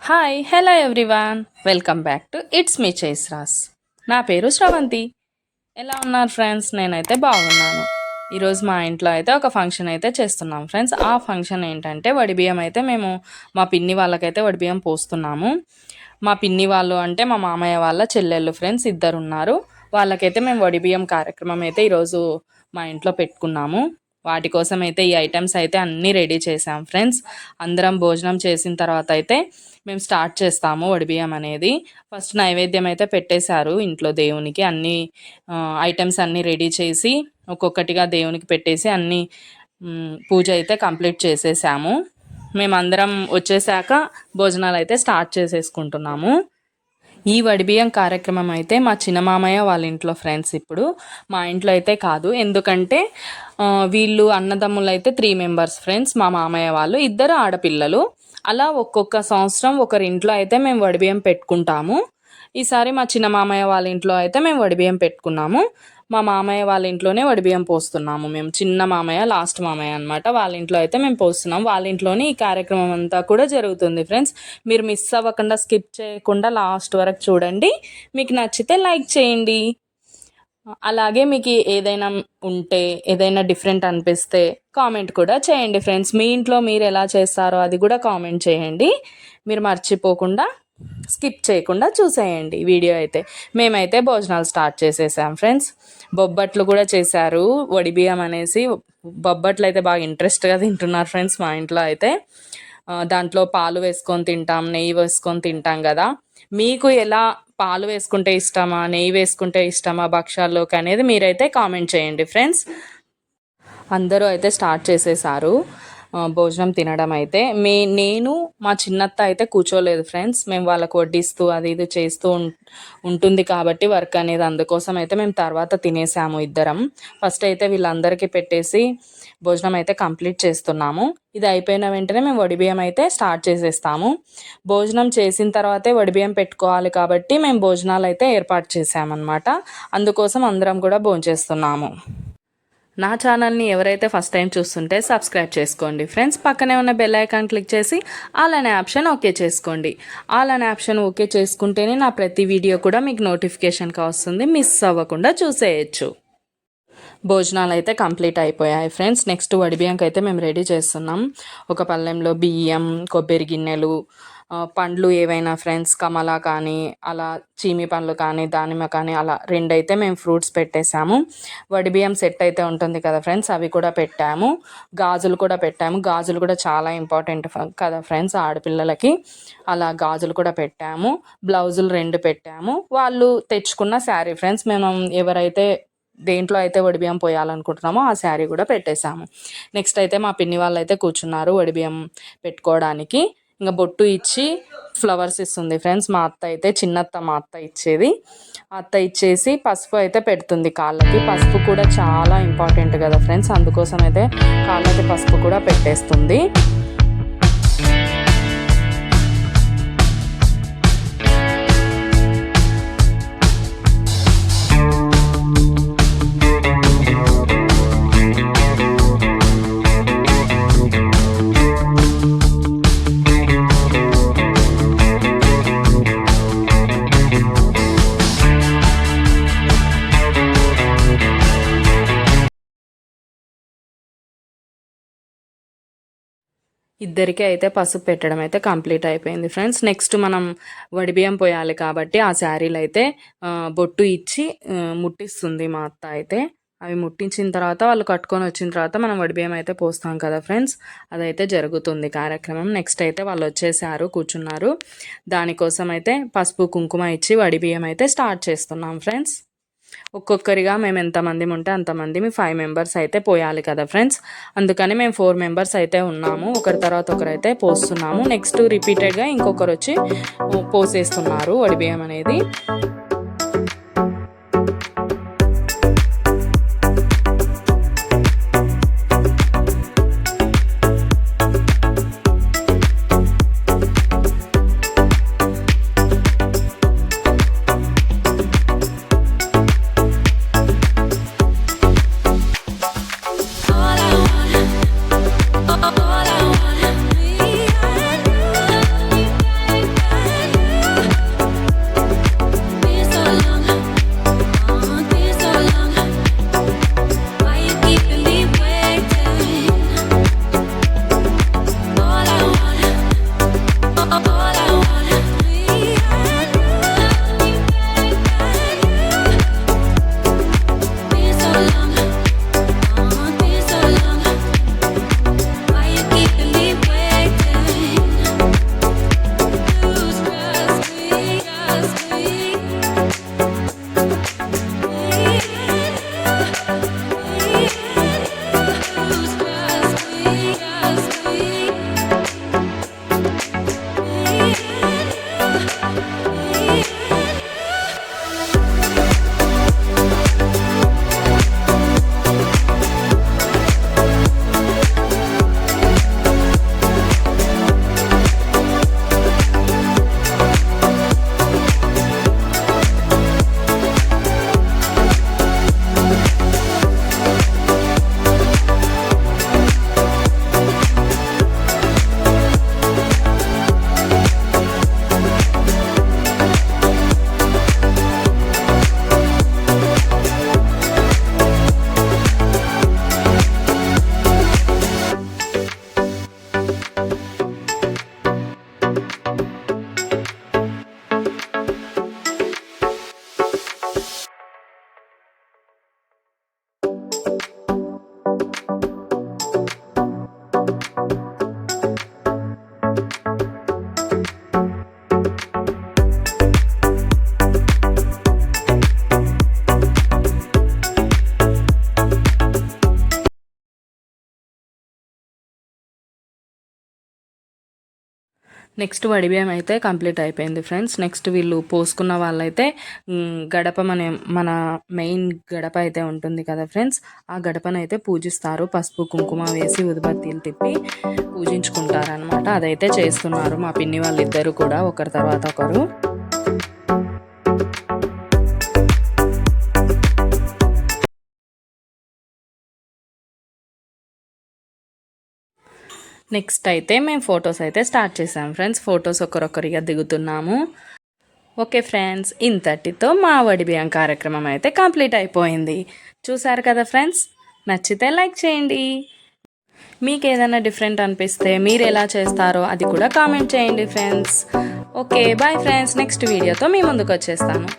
Hi hello everyone, welcome back to it's me చైస్రాస్. నా పేరు శ్రవంతి. ఎలా ఉన్నారు ఫ్రెండ్స్? నేనైతే బాగున్నాను. ఈరోజు మా ఇంట్లో అయితే ఒక ఫంక్షన్ అయితే చేస్తున్నాం ఫ్రెండ్స్. ఆ ఫంక్షన్ ఏంటంటే వడిబియ్యం అయితే మేము మా పిన్ని వాళ్ళకైతే వడిబియ్యం పోస్తున్నాము. మా పిన్ని వాళ్ళు అంటే మా మామయ్య వాళ్ళ చెల్లెళ్ళు ఫ్రెండ్స్, ఇద్దరు ఉన్నారు. వాళ్ళకైతే మేము వడిబియ్యం కార్యక్రమం అయితే ఈరోజు మా ఇంట్లో పెట్టుకున్నాము. వాటి కోసం అయితే ఈ ఐటమ్స్ అయితే అన్నీ రెడీ చేసాం ఫ్రెండ్స్. అందరం భోజనం చేసిన తర్వాత అయితే మేము స్టార్ట్ చేస్తాము వడిబియ్యం అనేది. ఫస్ట్ నైవేద్యం అయితే పెట్టేశారు ఇంట్లో దేవునికి. అన్ని ఐటమ్స్ అన్నీ రెడీ చేసి ఒక్కొక్కటిగా దేవునికి పెట్టేసి అన్ని పూజ అయితే కంప్లీట్ చేసేసాము. మేమందరం వచ్చేసాక భోజనాలు అయితే స్టార్ట్ చేసేసుకుంటున్నాము. ఈ వడిబియ్యం కార్యక్రమం అయితే మా చిన్న మామయ్య వాళ్ళ ఇంట్లో ఫ్రెండ్స్. ఇప్పుడు మా ఇంట్లో అయితే కాదు, ఎందుకంటే వీళ్ళు అన్నదమ్ములు అయితే 3 మెంబర్స్ ఫ్రెండ్స్. మా మామయ్య వాళ్ళు 2 ఆడపిల్లలు. అలా ఒక్కొక్క సంవత్సరం ఒకరింట్లో అయితే మేము వడిబియ్యం పెట్టుకుంటాము. ఈసారి మా చిన్న మామయ్య వాళ్ళ ఇంట్లో అయితే మేము వడిబియ్యం పెట్టుకున్నాము. మా మామయ్య వాళ్ళ ఇంట్లోనే వడిబియ్యం పోస్తున్నాము. మేము చిన్న మామయ్య లాస్ట్ మామయ్య అనమాట, వాళ్ళ ఇంట్లో అయితే మేము పోస్తున్నాం. వాళ్ళ ఇంట్లోనే ఈ కార్యక్రమం అంతా కూడా జరుగుతుంది ఫ్రెండ్స్. మీరు మిస్ అవ్వకుండా, స్కిప్ చేయకుండా లాస్ట్ వరకు చూడండి. మీకు నచ్చితే లైక్ చేయండి. అలాగే మీకు ఏదైనా ఉంటే, ఏదైనా డిఫరెంట్ అనిపిస్తే కామెంట్ కూడా చేయండి ఫ్రెండ్స్. మీ ఇంట్లో మీరు ఎలా చేస్తారో అది కూడా కామెంట్ చేయండి. మీరు మర్చిపోకుండా స్కిప్ చేయకుండా చూసేయండి వీడియో అయితే. మేమైతే భోజనాలు స్టార్ట్ చేసేసాం ఫ్రెండ్స్. బొబ్బట్లు కూడా చేశారు వడిబియ్యం అనేసి. బొబ్బట్లు అయితే బాగా ఇంట్రెస్ట్గా తింటున్నారు ఫ్రెండ్స్ మా ఇంట్లో అయితే. దాంట్లో పాలు వేసుకొని తింటాం, నెయ్యి వేసుకొని తింటాం కదా. మీకు ఎలా పాలు వేసుకుంటే ఇష్టమా, నెయ్యి వేసుకుంటే ఇష్టమా భక్షాల్లోకి అనేది మీరైతే కామెంట్ చేయండి ఫ్రెండ్స్. అందరూ అయితే స్టార్ట్ చేసేసారు భోజనం తినడం అయితే. నేను మా చిన్నత్త అయితే కూర్చోలేదు ఫ్రెండ్స్. మేము వాళ్ళకు వడ్డిస్తూ అది ఇది చేస్తూ ఉంటుంది కాబట్టి వర్క్ అనేది, అందుకోసం అయితే మేము తర్వాత తినేసాము ఇద్దరం. ఫస్ట్ అయితే వీళ్ళందరికీ పెట్టేసి భోజనం అయితే కంప్లీట్ చేస్తున్నాము. ఇది అయిపోయిన వెంటనే మేము వడిబియ్యం అయితే స్టార్ట్ చేసేస్తాము. భోజనం చేసిన తర్వాతే వడిబియ్యం పెట్టుకోవాలి కాబట్టి మేము భోజనాలు అయితే ఏర్పాటు చేసామన్నమాట. అందుకోసం అందరం కూడా భోంచేస్తున్నాము. నా ఛానల్ని ఎవరైతే ఫస్ట్ టైం చూస్తుంటే సబ్స్క్రైబ్ చేసుకోండి ఫ్రెండ్స్. పక్కనే ఉన్న బెల్ ఐకాన్ క్లిక్ చేసి ఆల్ అనే ఆప్షన్ ఓకే చేసుకోండి. ఆల్ అనే ఆప్షన్ ఓకే చేసుకుంటేనే నా ప్రతి వీడియో కూడా మీకు నోటిఫికేషన్గా వస్తుంది, మిస్ అవ్వకుండా చూసేయచ్చు. భోజనాలు అయితే కంప్లీట్ అయిపోయాయి ఫ్రెండ్స్. నెక్స్ట్ వడిబియ్యంకి అయితే మేము రెడీ చేస్తున్నాం. ఒక పళ్ళెంలో బియ్యం, కొబ్బరి గిన్నెలు, పండ్లు ఏవైనా ఫ్రెండ్స్, కమలా కానీ, అలా చీమి పండ్లు కానీ, దానిమ్మ కానీ, అలా 2 అయితే మేము ఫ్రూట్స్ పెట్టేశాము. వడిబియ్యం సెట్ అయితే ఉంటుంది కదా ఫ్రెండ్స్, అవి కూడా పెట్టాము. గాజులు కూడా పెట్టాము. గాజులు కూడా చాలా ఇంపార్టెంట్ కదా ఫ్రెండ్స్ ఆడపిల్లలకి. అలా గాజులు కూడా పెట్టాము. బ్లౌజులు 2 పెట్టాము. వాళ్ళు తెచ్చుకున్న శారీ ఫ్రెండ్స్, మేము ఎవరైతే దేంట్లో అయితే వడిబియ్యం పోయాలనుకుంటున్నామో ఆ శారీ కూడా పెట్టేశాము. నెక్స్ట్ అయితే మా పిన్ని వాళ్ళు అయితే కూర్చున్నారు వడిబియ్యం పెట్టుకోవడానికి. ఇంకా బొట్టు ఇచ్చి ఫ్లవర్స్ ఇస్తుంది ఫ్రెండ్స్ మా అత్త అయితే. చిన్నత్త మా అత్త ఇచ్చేది. అత్త ఇచ్చేసి పసుపు అయితే పెడుతుంది కాళ్ళకి. పసుపు కూడా చాలా ఇంపార్టెంట్ కదా ఫ్రెండ్స్, అందుకోసం అయితే కాళ్ళకి పసుపు కూడా పెట్టేస్తుంది. ఇద్దరికీ అయితే పసుపు పెట్టడం అయితే కంప్లీట్ అయిపోయింది ఫ్రెండ్స్. నెక్స్ట్ మనం వడిబియ్యం పోయాలి కాబట్టి ఆ శారీలు అయితే బొట్టు ఇచ్చి ముట్టిస్తుంది మా అత్త అయితే. అవి ముట్టించిన తర్వాత వాళ్ళు కట్టుకొని వచ్చిన తర్వాత మనం వడిబియ్యం అయితే పోస్తాం కదా ఫ్రెండ్స్, అదైతే జరుగుతుంది కార్యక్రమం. నెక్స్ట్ అయితే వాళ్ళు వచ్చేసారు, కూర్చున్నారు. దానికోసం అయితే పసుపు కుంకుమ ఇచ్చి వడిబియ్యం అయితే స్టార్ట్ చేస్తున్నాం ఫ్రెండ్స్. ఒక్కొక్కరిగా మేము ఎంతమంది ఉంటే అంతమంది, 5 మెంబర్స్ అయితే పోయాలి కదా ఫ్రెండ్స్. అందుకని మేము 4 మెంబర్స్ అయితే ఉన్నాము. ఒకరి తర్వాత ఒకరైతే పోస్తున్నాము. నెక్స్ట్ రిపీటెడ్గా ఇంకొకరు వచ్చి పోసేస్తున్నారు వడిబియ్యం అనేది. నెక్స్ట్ వడిబియ్యం అయితే కంప్లీట్ అయిపోయింది ఫ్రెండ్స్. నెక్స్ట్ వీళ్ళు పోసుకున్న వాళ్ళైతే గడప మన మెయిన్ గడప అయితే ఉంటుంది కదా ఫ్రెండ్స్, ఆ గడపనైతే పూజిస్తారు. పసుపు కుంకుమ వేసి ఉదిబత్తీలు తిప్పి పూజించుకుంటారనమాట. అదైతే చేస్తున్నారు మా పిన్ని వాళ్ళిద్దరూ కూడా ఒకరి తర్వాత ఒకరు. నెక్స్ట్ అయితే మేము ఫొటోస్ అయితే స్టార్ట్ చేసాం ఫ్రెండ్స్. ఫొటోస్ ఒకరొకరిగా దిగుతున్నాము. ఓకే ఫ్రెండ్స్, ఇంతటితో మా వడిబియ్యం కార్యక్రమం అయితే కంప్లీట్ అయిపోయింది. చూసారు కదా ఫ్రెండ్స్, నచ్చితే లైక్ చేయండి. మీకు ఏదైనా డిఫరెంట్ అనిపిస్తే మీరు ఎలా చేస్తారో అది కూడా కామెంట్ చేయండి friends. Okay bye friends, next వీడియోతో మీ ముందుకు వచ్చేస్తాను.